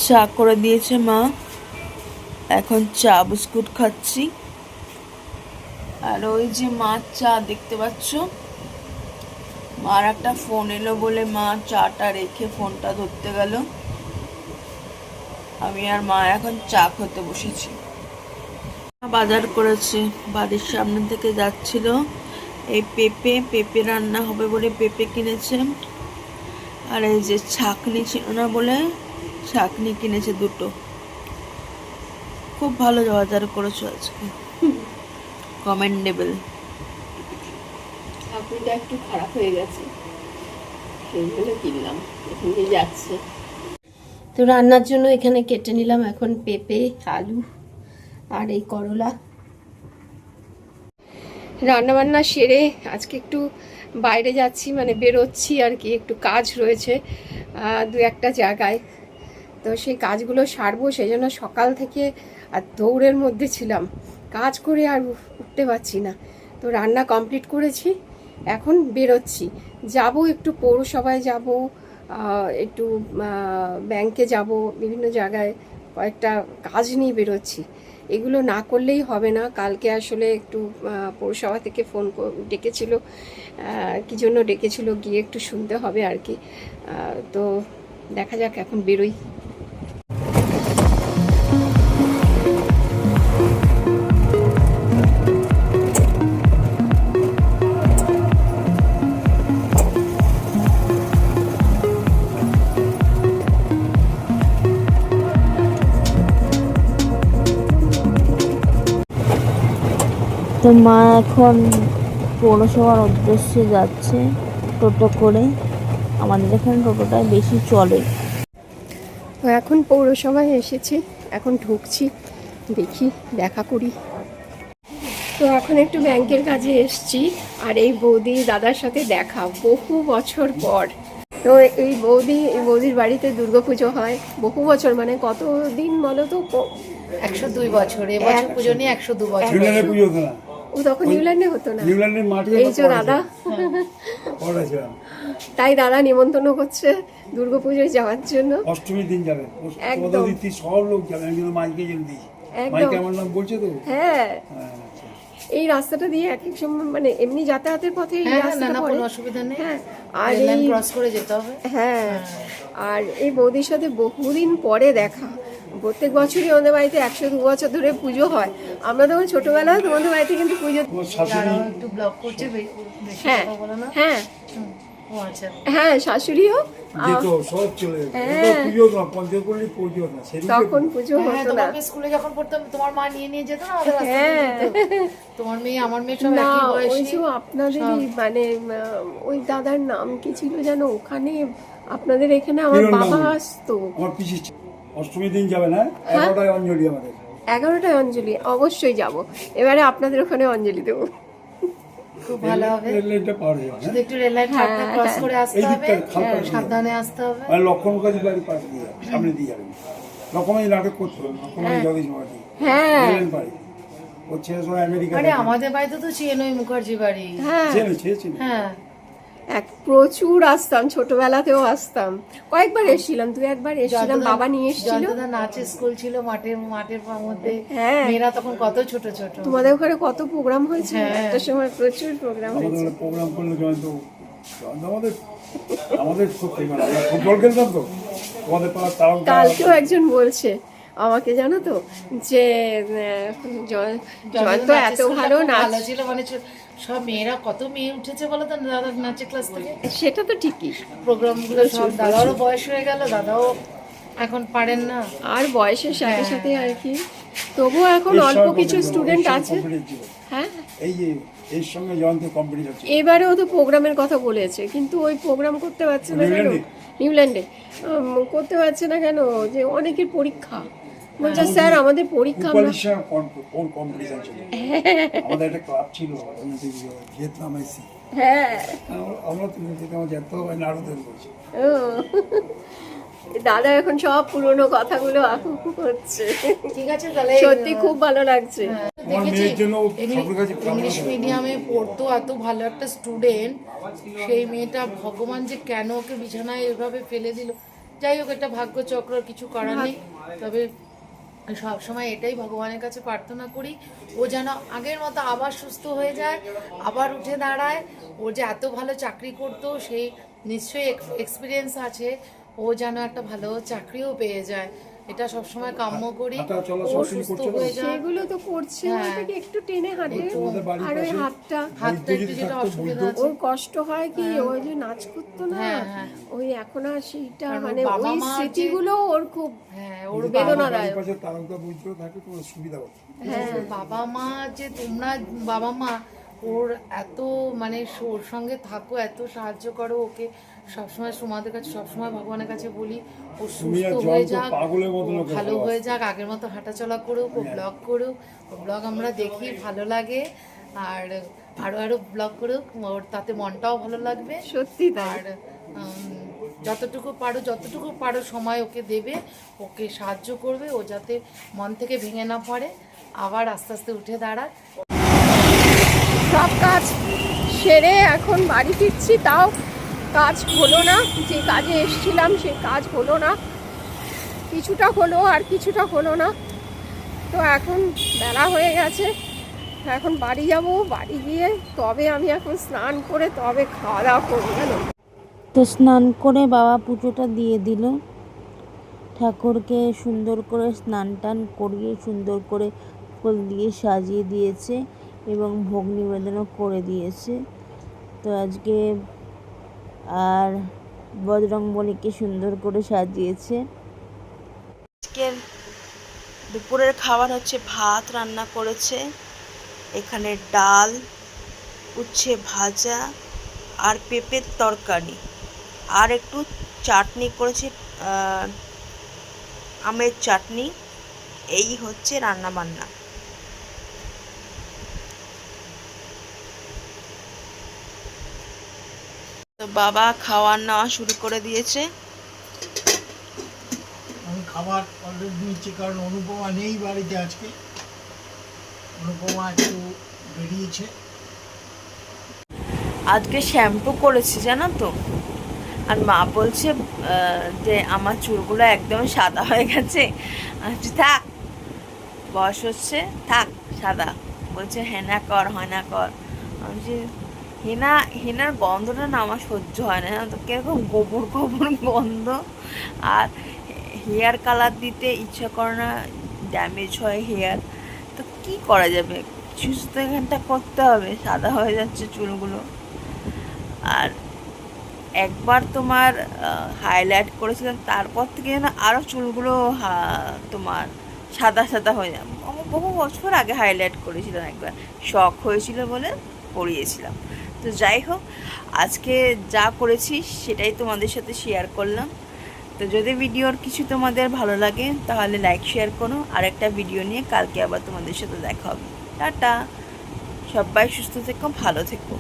চা করে দিয়েছে মা, এখন চা বিস্কুট খাচ্ছি। আর ওই যে মার চা দেখতে পাচ্ছ, মার একটা ফোন এলো বলে মা চাটা রেখে ফোনটা ধরতে গেল। আমি আর মা এখন চা খেতে বসেছি। বাজার করেছে, বাড়ির সামনে থেকে যাচ্ছিল। এই পেঁপে রান্না হবে বলে পেঁপে কিনেছে। আর এই যে ছাঁকনি ছিল না বলে ছাঁকনি কিনেছে দুটো। খুব ভালো বাজার করেছো আজকে, কমেন্ডেবল। ছাঁকনিটা একটু খারাপ হয়ে গেছে, সেই জন্য কিনলাম, এখানে যাচ্ছে। তো রান্নার জন্য এখানে কেটে নিলাম এখন পেঁপে, আলু আর এই করলা। রান্নাবান্না সেরে আজকে একটু বাইরে যাচ্ছি, মানে বেরোচ্ছি আর কি, একটু কাজ রয়েছে দু একটা জায়গায়। তো সেই কাজগুলো সারবো, সেই জন্য সকাল থেকে আর দৌড়ের মধ্যে ছিলাম, কাজ করে আর উঠতে পারছি না। তো রান্না কমপ্লিট করেছি, এখন বেরোচ্ছি, যাব একটু পৌরসভায় যাব, একটু ব্যাংকে যাব, বিভিন্ন জায়গায় কয়েকটা কাজ নিয়ে বেরোচ্ছি। এগুলো না করলেই হবে না। কালকে আসলে একটু পৌরসভা থেকে ফোন ডেকেছিল, কী জন্য ডেকেছিল গিয়ে একটু শুনতে হবে আর কি। তো দেখা যাক, এখন বেরোই। তো মা এখন পৌরসভার উদ্দেশ্যে যাচ্ছে টোটো করে। আমাদের এখানে টোটোটাই বেশি চলে। তো এখন পৌরসভায় এসেছি, এখন ঢুকছি, দেখি দেখা করি। তো এখন একটু ব্যাংকের কাজে এসছি, আর এই বৌদি দাদার সাথে দেখা বহু বছর পর। তো এই বৌদির বাড়িতে দুর্গাপুজো হয় বহু বছর, মানে কতদিন বলো তো? 102 বছর, এবছর পুজো নিয়ে 102 বছর। ও তখন নিউল্যান্ডে হতো না, এই যে দাদা। তাই দাদা নিমন্ত্রণ করছে দুর্গাপুজোয় যাওয়ার জন্য। অষ্টমীর দিন যাবেন, একদম সব লোক যাবেন, আমি মাইকে জেনে দিয়েছি। মাইকে আমার নাম বলছে তো। হ্যাঁ, এই রাস্তাটা দিয়ে এক এক সময় মানে এমনি যাতায়াতের পথে এই রাস্তাটা পড়ে, কোনো অসুবিধা নেই। হ্যাঁ, আর লাইন ক্রস করে যেতে হবে। হ্যাঁ, আর এই বৌদির সাথে বহুদিন পরে দেখা। প্রত্যেক বছরই আমাদের বাড়িতে 102 বছর ধরে পুজো হয়। আমরা তখন ছোটবেলায় তোমাদের বাড়িতে কিন্তু পুজো। একটু ব্লক করছে, হ্যাঁ হ্যাঁ হ্যাঁ, শাশুড়িও তখন পুজো হতো না। স্কুলে যখন পড়তাম তোমার মা নিয়ে নিয়ে যেত না আমাদের, তোমার মেয়ে আমার মেয়ে সব একই বয়সী। আপনাদেরই মানে ওই দাদার নাম কি ছিল জানো? ওখানে আপনাদের এখানে আমার বাবা আসতো। অষ্টমী দিন যাবে না? 11টায় অঞ্জলি আমাদের। 11টায় অঞ্জলি, অবশ্যই যাব। এবারে আপনাদের ওখানে অঞ্জলি দেবো, খুব ভালো হবে। রেললাইনটা পার হয়ে যাবে, শুধু একটু রেললাইন ক্রস করে আসতে হবে, সাবধানে আসতে হবে। আর লক্ষণকারী বাড়ি পাশ দিয়ে সামনে দিয়ে যাবেন। লক্ষণকারী নাটক করতে হবে, লক্ষণকারী জগদীশ মাঝি। হ্যাঁ, রেললাইন পারে ও ছেড়ে সময় আমেরিকা। আরে আমাদের বাড়িতে তো চেনই মুখার্জি বাড়ি। হ্যাঁ হ্যাঁ, প্রচুর আসতাম, ছোটবেলাতেও আসতাম, কয়েকবার এসেছিলাম, 2-1 বার এসেছিলাম, বাবা নিয়ে এসেছিল। নাচের স্কুল ছিল মাঠের মধ্যে, মেয়েরা তখন কত ছোট ছোট। তোমাদের ওখানে কত প্রোগ্রাম হয়েছে, একটা সময় প্রচুর প্রোগ্রাম হয়েছে। প্রোগ্রাম করলে জয়ন্ত আমাদের ফুটবল খেলতাম তো তোমাদের পাড়ার। কালকেও একজন বলছে আমাকে, জানো তো, যে জয়ন্ত এত ভালো নাচ ছিল, মানে সব মেয়েরা, কত মেয়ে উঠেছে বলো তো দাদার নাচের ক্লাস থেকে। সেটা তো ঠিকই, প্রোগ্রামগুলো সব। দাদারও বয়স হয়ে গেল, দাদাও এখন পারেন না, আর বয়সের সাথে সাথে আর কি। তবুও এখন অল্প কিছু স্টুডেন্ট আছে। হ্যাঁ, এই যে এর সঙ্গে জয়ন্ত কম্পিটিশন ছিল। এবারেও তো প্রোগ্রামের কথা বলেছে, কিন্তু ওই প্রোগ্রাম করতে পারছে না কেন? নিউল্যান্ডে করতে পারছে না কেন? যে অনেকের পরীক্ষা। বলছে স্যার আমাদের পরীক্ষা। কম্পিটিশন ছিল, আমাদের একটা ক্লাব ছিল ভিয়েতনাম এসি। হ্যাঁ, আমরা তো আমার যেতে হবে, নাড়ুদের বলছি। দাদা এখন সব পুরনো কথাগুলো হচ্ছে। ঠিক আছে তাহলে, সত্যি খুব ভালো লাগছে। ইংলিশ মিডিয়ামে পড়তো, এত ভালো একটা স্টুডেন্ট, সেই মেয়েটা ভগবান যে কেন ওকে বিছানায় এভাবে ফেলে দিল যাই হোক, এটা ভাগ্যচক্র, কিছু করার নেই। তবে সব সময় এটাই ভগবানের কাছে প্রার্থনা করি, ও যেন আগের মতো আবার সুস্থ হয়ে যায়, আবার উঠে দাঁড়ায়। ও যে এত ভালো চাকরি করতো, সেই নিশ্চয়ই এক্সপিরিয়েন্স আছে, ও যেন একটা ভালো চাকরিও পেয়ে যায়, এটা সবসময় কাম্য করি। হাঁটা চলা ও সব তিনি সুস্থ করছে না? হয়ে যায়। সেগুলো তো করছে, হ্যাঁ। ওটাকে একটু টেনে হাঁটে, তোমাদের বাড়ির আর ওই পাশে হাতটা হাতটা একটু যেটা থাকতো অসুবিধা বৈদ্য। আছে। ওর কষ্ট হয় কি, ওই যে নাচ করতো না, হ্যাঁ, হ্যাঁ। ওই এখন আর সেইটা কারণ ওর মানে বাবা ওই মা যে- স্মৃতিগুলো ওর খুব হ্যাঁ, ওর যদি বাবা তোমাদের বাড়ির পাশে তারকদা বৈদ্য থাকে তোমার সুবিধা হতো। ওর বাবা মা যে তোমরা বাবা মা ওর এত মানে ওর সঙ্গে থাকো, এত সাহায্য করো ওকে, সবসময় তোমাদের কাছে সবসময় ভগবানের কাছে বলি ও তুমি আর সুস্থ জল হয়ে তো যাক, পাগলের মতো ও লোকে ভালো ভালোবাসে। হয়ে যাক, আগের মতো হাঁটাচলা করুক, ও ব্লগ করুক, ও ব্লগ আমরা দেখি, ভালো লাগে। আর আরো আরো ব্লগ করুক, ওর তাতে মনটাও ভালো লাগবে। সত্যি তাই। আর যতটুকু পারো সময় ওকে দেবে, ওকে সাহায্য করবে, ও যাতে মন থেকে ভেঙে না পড়ে, আবার আস্তে আস্তে উঠে দাঁড়াক। সব কাজ সেরে এখন বাড়ি ফিরছি, তাও কাজ হলো না, যে কাজে এসেছিলাম সেই কাজ হলো না, কিছুটা হলো আর কিছুটা হলো না। তো এখন বেলা হয়ে গেছে, এখন বাড়ি যাব, বাড়ি গিয়ে তবে আমি এখন স্নান করে তবে খাওয়া দাওয়া করবো জানো। তো স্নান করে বাবা পুজোটা দিয়ে দিল, ঠাকুরকে সুন্দর করে স্নান টান করিয়ে সুন্দর করে ফুল দিয়ে সাজিয়ে দিয়েছে এবং ভোগ নিবেদনও করে দিয়েছে। তো আজকে আর বজরংবলীকে সুন্দর করে সাজিয়েছে। আজকের দুপুরের খাবার হচ্ছে ভাত রান্না করেছে, এখানে ডাল, উচ্ছে ভাজা আর পেঁপের তরকারি, আর একটু চাটনি করেছে, আমের চাটনি। এই হচ্ছে রান্না বান্না। তো বাবা খাওয়া নেওয়া শুরু করে দিয়েছে। আমি খাবার অলরেডি নিচ্ছি, কারণ অনুপমা নেই বাড়িতে আজকে। অনুপমা একটু বেরিয়েছে। আজকে শ্যাম্পু করেছি জানো তো, আর মা বলছে যে আমার চুলগুলো একদম সাদা হয়ে গেছে। আচ্ছা থাক, বয়স হচ্ছে, থাক সাদা। বলছে হেনা কর, হেনা কর। আমি যে হেনার গন্ধটা না আমার সহ্য হয় না, জানো তো, কিরকম গোবর গোবর গন্ধ। আর হেয়ার কালার দিতে ইচ্ছা করে না, ড্যামেজ হয় হেয়ার। তো কি করা যাবে, কিছু তো এখানটা করতে হবে, সাদা হয়ে যাচ্ছে চুলগুলো। আর একবার তোমার হাইলাইট করেছিলাম, তারপর থেকে যেন আরও চুলগুলো তোমার সাদা সাদা হয়ে যায়। বহু বছর আগে হাইলাইট করেছিলাম, একবার শখ হয়েছিল বলে করিয়েছিলাম। তো যাই হোক, আজকে যা করেছি সেটাই তোমাদের সাথে শেয়ার করলাম। তো যদি ভিডিওর কিছু তোমাদের ভালো লাগে তাহলে লাইক শেয়ার করো। আরেকটা ভিডিও নিয়ে কালকে আবার তোমাদের সাথে দেখা হবে। টাটা, সবাই সুস্থ থেকো, ভালো থেকো।